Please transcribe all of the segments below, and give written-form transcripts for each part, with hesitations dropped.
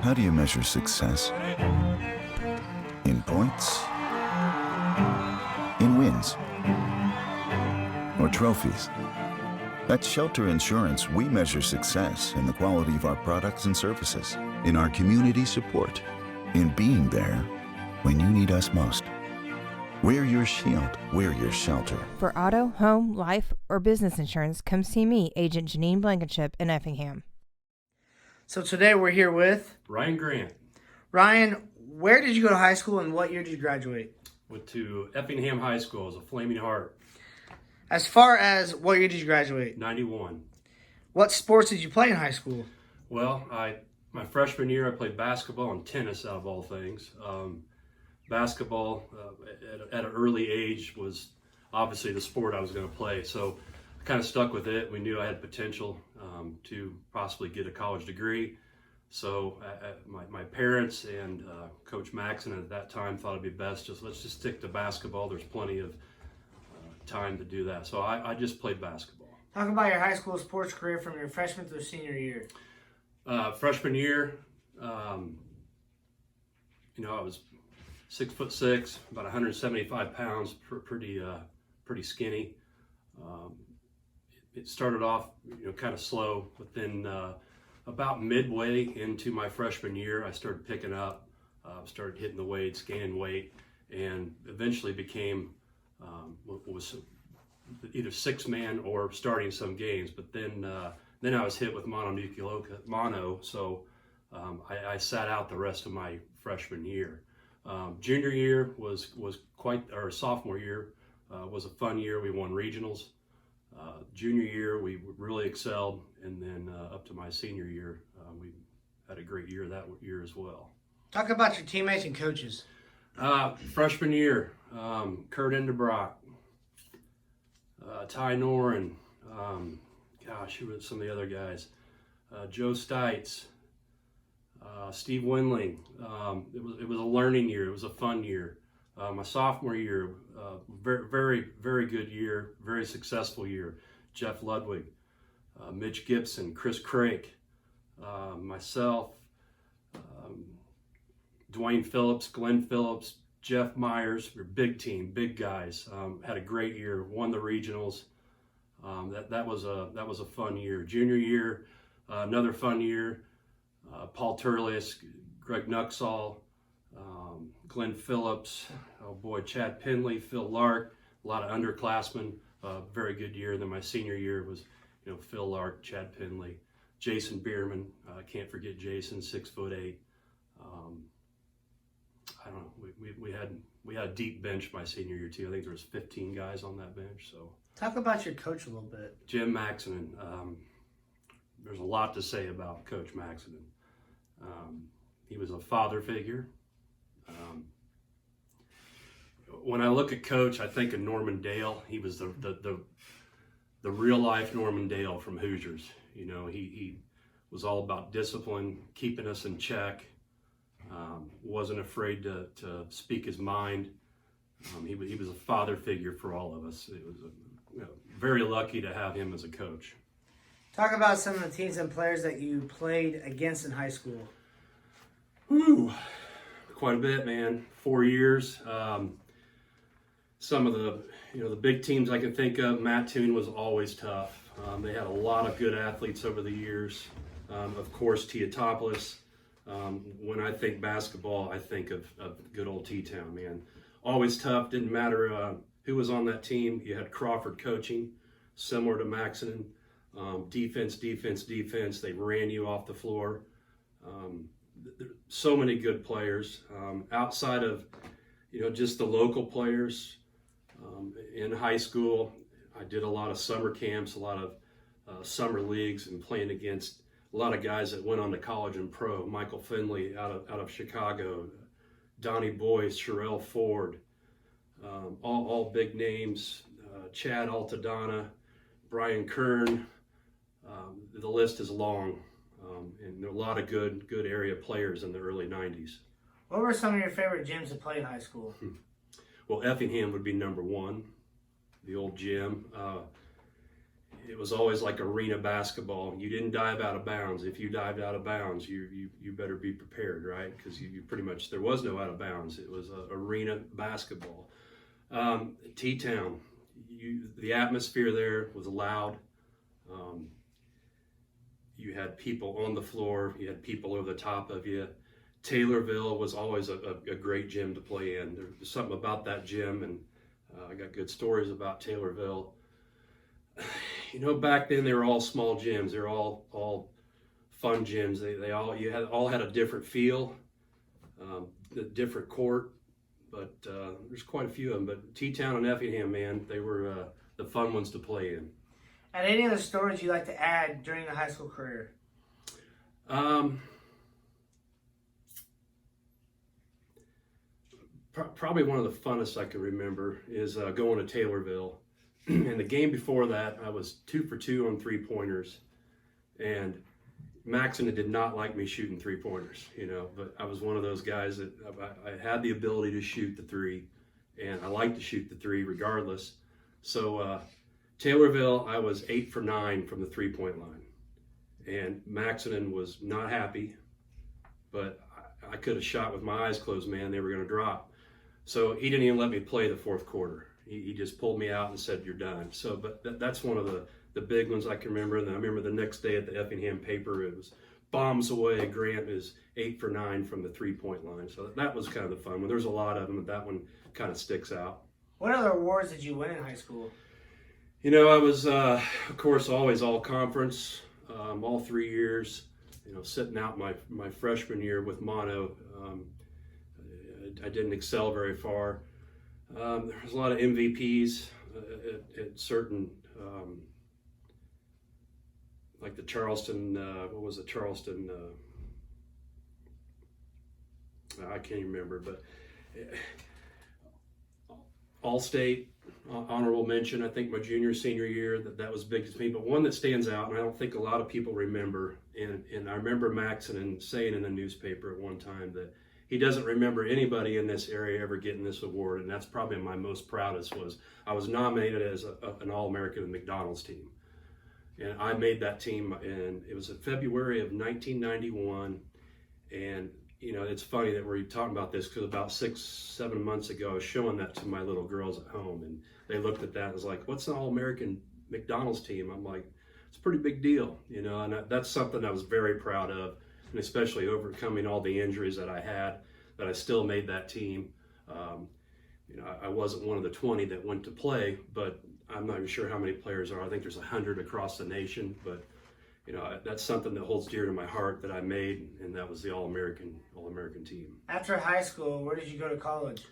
How do you measure success? In points? In wins? Or trophies? At Shelter Insurance, we measure success in the quality of our products and services, in our community support, in being there when you need us most. We're your shield. We're your shelter. For auto, home, life, or business insurance, come see me, Agent Janine Blankenship in Effingham. So today we're here with Ryan Grant. Ryan. Where did you go to high school and what year did you graduate? Went to Effingham High School as a Flaming Heart. As far as what year did you graduate? 91. What sports did you play in high school? Well, my freshman year I played basketball and tennis out of all things. Basketball at an early age was obviously the sport I was going to play, so I kind of stuck with it. We knew I had potential to possibly get a college degree. So my parents and Coach Maxon at that time thought it'd be best let's just stick to basketball. There's plenty of time to do that. So I just played basketball. Talk about your high school sports career from your freshman to senior year. Freshman year, I was 6'6", about 175 pounds, pretty skinny. It started off, kind of slow, but then about midway into my freshman year, I started picking up, started hitting the weights, gaining weight, and eventually became was either six-man or starting some games. But then I was hit with mono, so I sat out the rest of my freshman year. Junior year was sophomore year was a fun year. We won regionals. Junior year we really excelled, and then up to my senior year we had a great year that year as well. Talk about your teammates and coaches. Freshman year, Kurt Enderbrock, Ty Noren, who were some of the other guys? Joe Stites, Steve Windling. It was a learning year. It was a fun year. My sophomore year, very, very, very good year, very successful year. Jeff Ludwig, Mitch Gibson, Chris Craik, myself, Dwayne Phillips, Glenn Phillips, Jeff Myers. We're a big team, big guys. Had a great year, won the regionals. That was a fun year. Junior year, another fun year. Paul Turles, Greg Nuxall, Glenn Phillips, Chad Penley, Phil Lark, a lot of underclassmen. Very good year. Then my senior year was, Phil Lark, Chad Penley, Jason Bierman. Can't forget Jason, 6'8". I don't know. We had a deep bench my senior year too. I think there was 15 guys on that bench. So talk about your coach a little bit. Jim Maxon. There's a lot to say about Coach Maxon. He was a father figure. When I look at Coach, I think of Norman Dale. He was the real life Norman Dale from Hoosiers. He was all about discipline, keeping us in check. Wasn't afraid to speak his mind. He was a father figure for all of us. It was very lucky to have him as a coach. Talk about some of the teams and players that you played against in high school. Whew, quite a bit, man. 4 years. Some of the big teams I can think of. Mattoon was always tough. They had a lot of good athletes over the years. Of course, Teotopolis. When I think basketball, I think of good old T-Town, man. Always tough. Didn't matter who was on that team. You had Crawford coaching, similar to Maxon. Defense. They ran you off the floor. So many good players. Outside of, just the local players in high school, I did a lot of summer camps, a lot of summer leagues, and playing against a lot of guys that went on to college and pro. Michael Finley out of Chicago, Donnie Boyce, Sherelle Ford, all big names. Chad Altadonna, Brian Kern. The list is long, and there are a lot of good area players in the early 90s. What were some of your favorite gyms to play in high school? Well, Effingham would be number one, the old gym. it was always like arena basketball. You didn't dive out of bounds. If you dived out of bounds, you better be prepared, right? Because you pretty much, there was no out of bounds. It was arena basketball. T-Town, the atmosphere there was loud. You had people on the floor. You had people over the top of you. Taylorville was always a great gym to play in. There was something about that gym, and I got good stories about Taylorville. You know, back then they were all small gyms. They were all fun gyms. They all had a different feel, a different court, but there's quite a few of them. But T-Town and Effingham, man, they were the fun ones to play in. And any other stories you'd like to add during the high school career? Probably one of the funnest I can remember is going to Taylorville. And the game before that, I was 2 for 2 on 3-pointers. And Maxon did not like me shooting 3-pointers, you know, but I was one of those guys that I had the ability to shoot the 3, and I liked to shoot the 3 regardless. So Taylorville, I was 8 for 9 from the 3-point line. And Maxon was not happy, but I could have shot with my eyes closed, man. They were going to drop. So he didn't even let me play the fourth quarter. He just pulled me out and said, "You're done." So, but that's one of the big ones I can remember. And I remember the next day at the Effingham paper, it was bombs away. Grant is 8 for 9 from the 3-point line. So that was kind of the fun one. There's a lot of them, but that one kind of sticks out. What other awards did you win in high school? You know, I was, of course, always all conference, all 3 years. You know, sitting out my freshman year with mono, I didn't excel very far. There was a lot of MVPs at certain, like the Charleston, what was it, Charleston, I can't even remember, but All-State, honorable mention, I think my junior, senior year, that was big to me. But one that stands out, and I don't think a lot of people remember, and I remember Maxon saying in the newspaper at one time that he doesn't remember anybody in this area ever getting this award, and that's probably my most proudest. Was I was nominated as an All-American in McDonald's team, and I made that team, and it was in February of 1991, and you know, it's funny that we're talking about this because about 6-7 months ago, I was showing that to my little girls at home, and they looked at that and was like, "What's an All-American McDonald's team?" I'm like, "It's a pretty big deal," you know, and that's something I was very proud of, and especially overcoming all the injuries that I had, that I still made that team. You know, I wasn't one of the 20 that went to play, but I'm not even sure how many players are. I think there's 100 across the nation, but you know, that's something that holds dear to my heart that I made, and that was the All-American team. After high school, where did you go to college?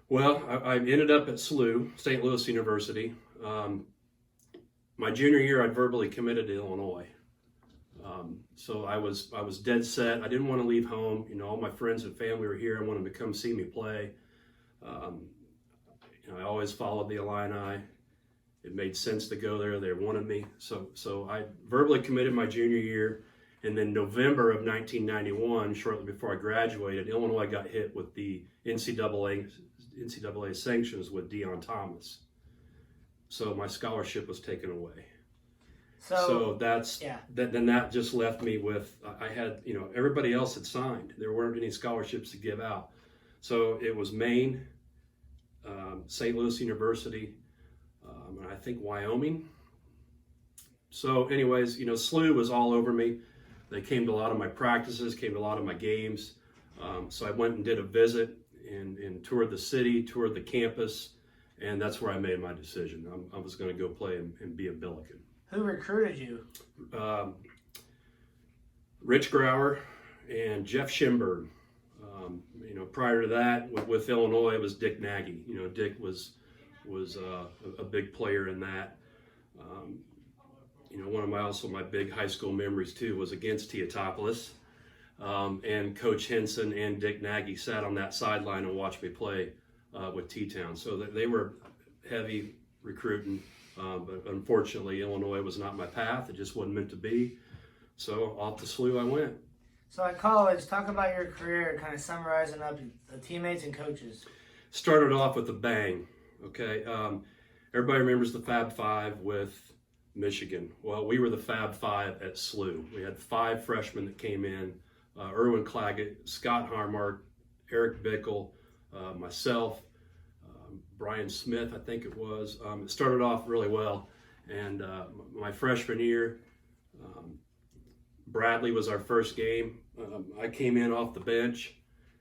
Well, I ended up at SLU, St. Louis University. My junior year, I verbally committed to Illinois. So I was dead set. I didn't want to leave home. You know, all my friends and family were here. I wanted them to come see me play. You know, I always followed the Illini. It made sense to go there. They wanted me. So I verbally committed my junior year. And then November of 1991, shortly before I graduated, Illinois got hit with the NCAA sanctions with Deion Thomas. So my scholarship was taken away. So that's, yeah. Then that just left me with, I had, you know, everybody else had signed. There weren't any scholarships to give out. So it was Maine, St. Louis University, and I think Wyoming. So anyways, you know, SLU was all over me. They came to a lot of my practices, came to a lot of my games. So I went and did a visit and toured the city, toured the campus, and that's where I made my decision. I was going to go play and be a Billiken. Who recruited you? Rich Grauer and Jeff Schimberg. You know, prior to that, with Illinois, it was Dick Nagy. You know, Dick was a big player in that. You know, one of my big high school memories too was against Teotopoulos, and Coach Henson and Dick Nagy sat on that sideline and watched me play with T-Town. So they were heavy recruiting, but unfortunately Illinois was not my path. It just wasn't meant to be. So off to SLU I went. So at college, talk about your career, kind of summarizing up the teammates and coaches. Started off with a bang. Okay, everybody remembers the Fab Five with Michigan. Well, we were the Fab Five at SLU. We had 5 freshmen that came in: Erwin Claggett, Scott Harmark, Eric Bickle, myself, Brian Smith, I think it was. It started off really well, and my freshman year, Bradley was our first game. I came in off the bench,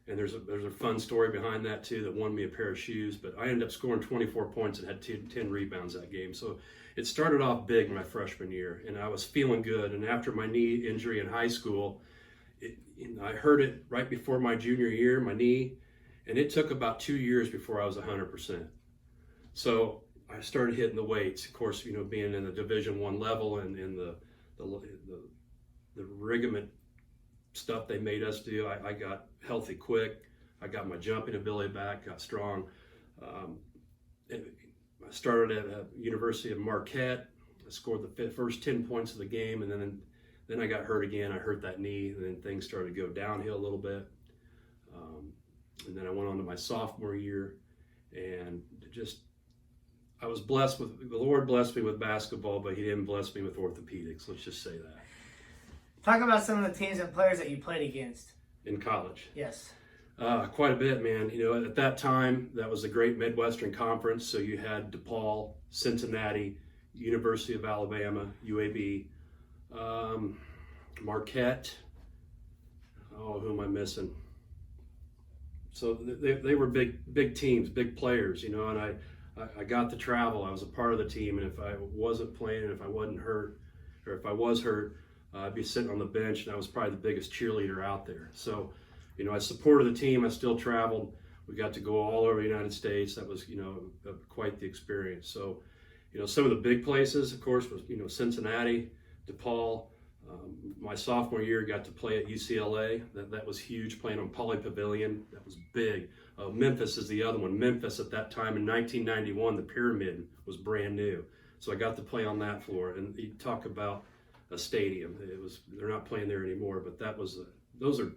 and there's a fun story behind that too that won me a pair of shoes. But I ended up scoring 24 points and had 10 rebounds that game. So it started off big my freshman year, and I was feeling good. And after my knee injury in high school, I hurt it right before my junior year, my knee, and it took about 2 years before I was 100%. So I started hitting the weights. Of course, being in the Division I level and in the rigament stuff they made us do, I got healthy quick. I got my jumping ability back, got strong. I started at University of Marquette. I scored the first 10 points of the game, and then I got hurt again. I hurt that knee, and then things started to go downhill a little bit. And then I went on to my sophomore year, and I was blessed the Lord blessed me with basketball, but He didn't bless me with orthopedics. Let's just say that. Talk about some of the teams and players that you played against. In college. Yes. Quite a bit, man. At that time, that was the Great Midwestern Conference. So you had DePaul, Cincinnati, University of Alabama, UAB, Marquette. Oh, who am I missing? So they were big teams, big players, and I got to travel. I was a part of the team, and if I wasn't playing, and if I wasn't hurt, or if I was hurt, I'd be sitting on the bench, and I was probably the biggest cheerleader out there. So, I supported the team. I still traveled. We got to go all over the United States. That was, quite the experience. So, some of the big places, of course, was, Cincinnati, DePaul. My sophomore year, got to play at UCLA. That was huge, playing on Pauley Pavilion. That was big. Memphis is the other one. Memphis at that time in 1991, the Pyramid was brand new. So I got to play on that floor. And you talk about a stadium. They're not playing there anymore, but those are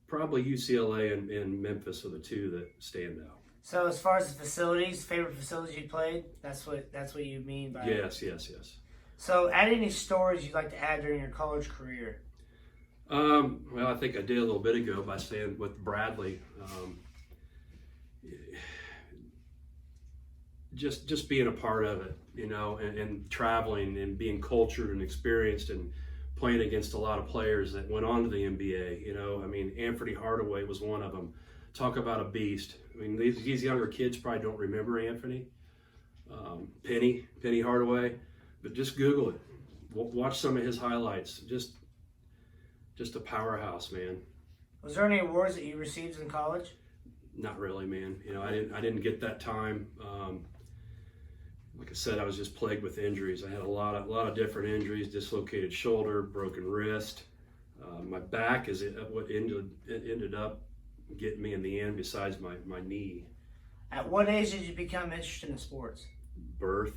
probably UCLA and Memphis are the two that stand out. So as far as the facilities, favorite facilities you played, that's what you mean by Yes. So add any stories you'd like to add during your college career. Well, I think I did a little bit ago by saying with Bradley, just being a part of it, and traveling and being cultured and experienced and playing against a lot of players that went on to the NBA. Anthony Hardaway was one of them. Talk about a beast. These younger kids probably don't remember Anthony. Penny Hardaway, but just Google it. Watch some of his highlights. Just a powerhouse, man. Was there any awards that you received in college? Not really, man. I didn't get that time. Like I said, I was just plagued with injuries. I had a lot of different injuries: dislocated shoulder, broken wrist. My back is what ended up getting me in the end. Besides my knee. At what age did you become interested in sports? Birth.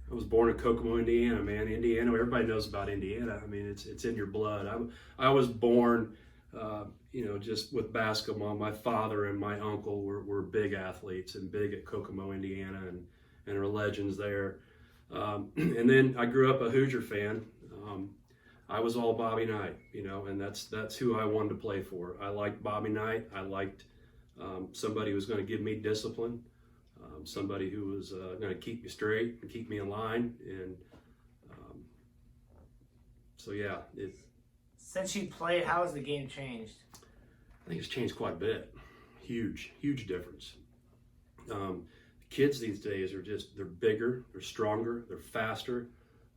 I was born in Kokomo, Indiana, man. Indiana, everybody knows about Indiana. It's in your blood. I was born, just with basketball. My father and my uncle were big athletes and big at Kokomo, Indiana, and are legends there. And then I grew up a Hoosier fan. I was all Bobby Knight, and that's who I wanted to play for. I liked Bobby Knight. I liked somebody who was going to give me discipline. Somebody who was going to keep me straight and keep me in line. And so, yeah. Since you played, how has the game changed? I think it's changed quite a bit. Huge difference. Kids these days they're bigger, they're stronger, they're faster,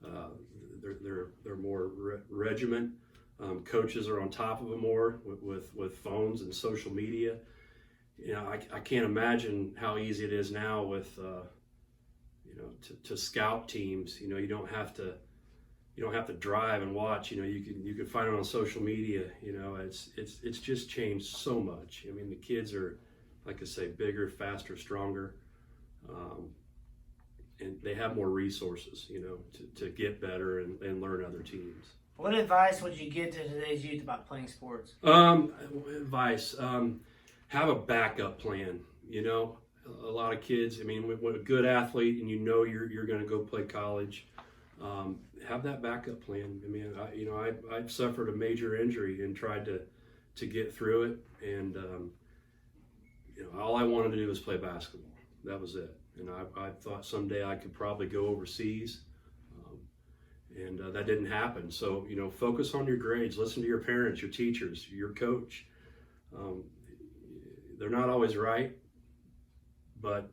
they're more regiment. Coaches are on top of them more with phones and social media. I can't imagine how easy it is now with, to scout teams. You don't have to drive and watch. You can find it on social media. It's just changed so much. The kids are, like I say, bigger, faster, stronger, and they have more resources. To get better and learn other teams. What advice would you give to today's youth about playing sports? Advice. Have a backup plan. A lot of kids, when a good athlete and you're going to go play college have that backup plan. I mean, I suffered a major injury and tried to get through it, and all I wanted to do was play basketball. That was it. And I thought someday I could probably go overseas, and that didn't happen. So focus on your grades. Listen to your parents, your teachers, your coach. They're not always right, but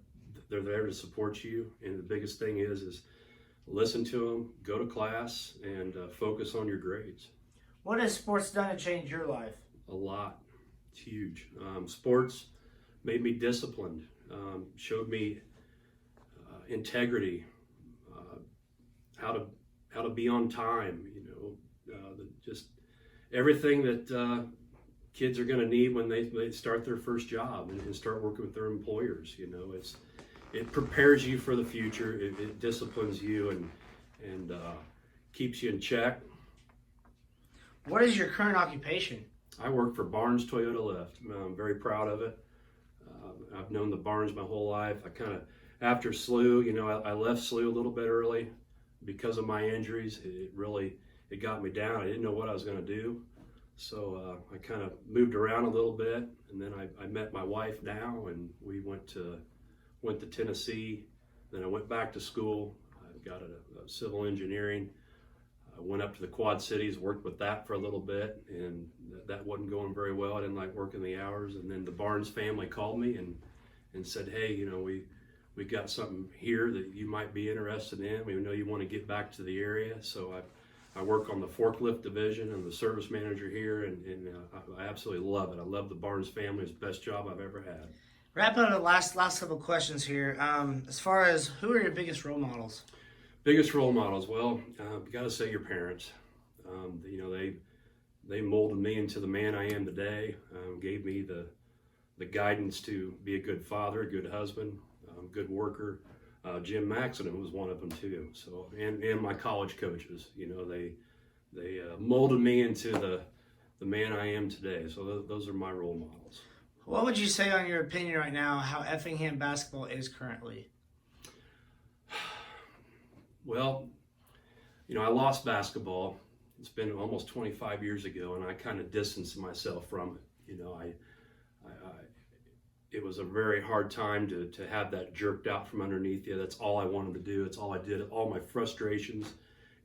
they're there to support you. And the biggest thing is listen to them, go to class, and focus on your grades. What has sports done to change your life? A lot. It's huge. Sports made me disciplined, showed me integrity, how to be on time. Just everything that kids are going to need when they start their first job and start working with their employers. It prepares you for the future. It disciplines you and keeps you in check. What is your current occupation? I work for Barnes Toyota Lift. I'm very proud of it. I've known the Barnes my whole life. After SLU, I left SLU a little bit early because of my injuries. It got me down. I didn't know what I was going to do. So I kind of moved around a little bit, and then I met my wife now, and we went to Tennessee. Then I went back to school. I got a civil engineering. I went up to the Quad Cities, worked with that for a little bit, and that wasn't going very well. I didn't like working the hours. And then the Barnes family called me and said, hey, we got something here that you might be interested in. We know you want to get back to the area. So I work on the forklift division. I'm the service manager here, and I absolutely love it. I love the Barnes family. It's the best job I've ever had. Wrap up the last couple questions here. As far as who are your biggest role models? Biggest role models? Well, you got to say your parents. They molded me into the man I am today. Gave me the guidance to be a good father, a good husband, good worker. Jim Maxson was one of them too. So, and my college coaches, they molded me into the man I am today. So those are my role models. What would you say on your opinion right now how Effingham basketball is currently? Well, I lost basketball. It's been almost 25 years ago, and I kind of distanced myself from it. It was a very hard time to have that jerked out from underneath you. That's all I wanted to do. It's all I did. All my frustrations,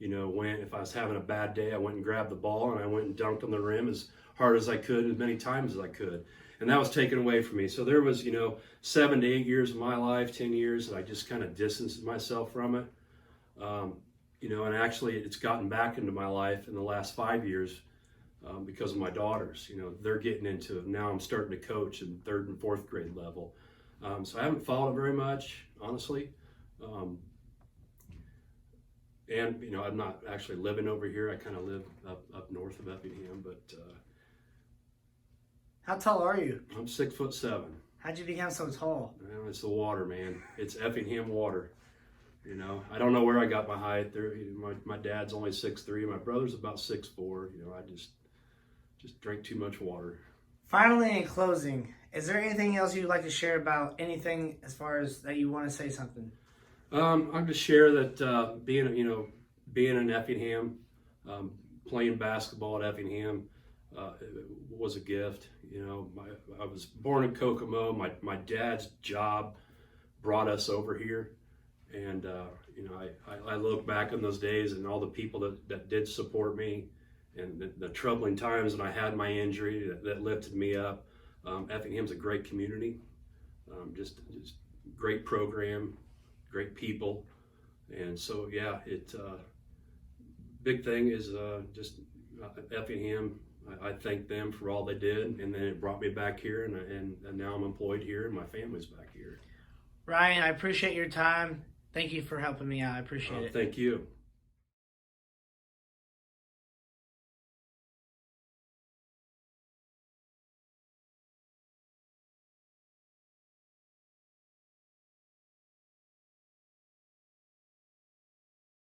if I was having a bad day, I went and grabbed the ball and I went and dunked on the rim as hard as I could, as many times as I could. And that was taken away from me. So there was, 7 to 8 years of my life, 10 years, that I just kind of distanced myself from it. And actually it's gotten back into my life in the last 5 years because of my daughters. They're getting into it. Now I'm starting to coach in 3rd and 4th grade level. So I haven't followed it very much, honestly. And I'm not actually living over here. I kind of live up north of Effingham, but How tall are you? I'm 6'7". How'd you become so tall? Well, it's the water, man. It's Effingham water. I don't know where I got my height. My dad's only 6'3". My brother's about 6'4". I just drank too much water. Finally, in closing, is there anything else you'd like to share about anything as far as that you want to say something? I'll just share that being in Effingham, playing basketball at Effingham was a gift. I was born in Kokomo. My dad's job brought us over here, and I look back on those days and all the people that did support me, and the troubling times when I had my injury that lifted me up. Effingham's a great community, just great program, great people, and so yeah, big thing is just Effingham. I thank them for all they did, and then it brought me back here, and now I'm employed here, and my family's back here. Ryan, I appreciate your time. Thank you for helping me out. I appreciate it. Thank you.